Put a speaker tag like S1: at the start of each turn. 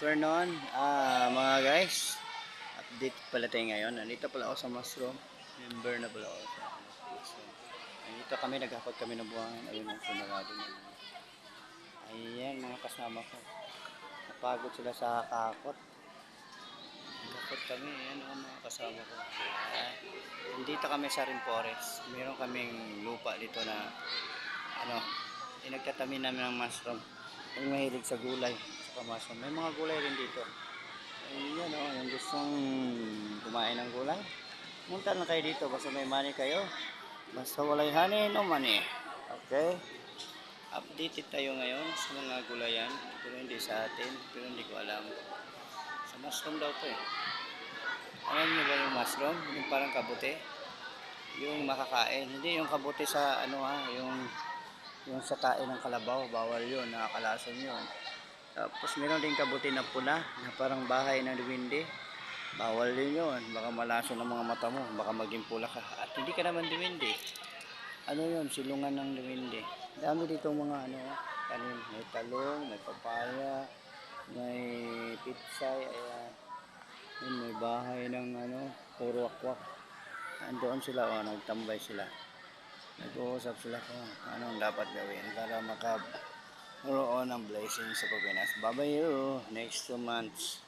S1: Afternoon, mga guys. Update pala tayo ngayon. Nandito pala ako sa mushroom. Member na pala ako sa mushroom. Nandito kami, naghakot kami ng buhangin. Ayun ang sinarado na. Ayan mga kasama ko. Napagod sila sa kakot. Naghakot kami. Ayan ang mga kasama ko. Nandito kami sa Rim Forest. Meron kaming lupa dito na pinagtatamin namin ng mushroom. Yung mahilig sa gulay, sa mushroom. May mga gulay rin dito. Ayan o, yung gustong kumain ng gulay, punta lang kayo dito basta may money kayo. Basta walay honey, no money. Okay? Updated tayo ngayon sa mga gulayan, pero hindi sa atin, pero hindi ko alam. Sa mushroom daw to eh. Alam niyo ba yung mushroom? Yung parang kabuti? Yung makakain. Hindi yung kabuti sa yung sa tae ng kalabaw, bawal yun, nakakalason yun. Tapos meron din kabuti na pula na parang bahay ng duwende. Bawal din yun. Baka malaso ng mga mata mo. Baka maging pula ka. At hindi ka naman duwende. Ano yun? Silungan ng duwende. Dami dito mga kanin. May talong, may papaya, may pitsay. Ayan. Yun, may bahay ng puro akwak. Andoon sila nagtambay sila. Nag-uusap sila kung anong dapat gawin para makabroon ng blessing sa Pilipinas. Bye-bye you. Next 2 months.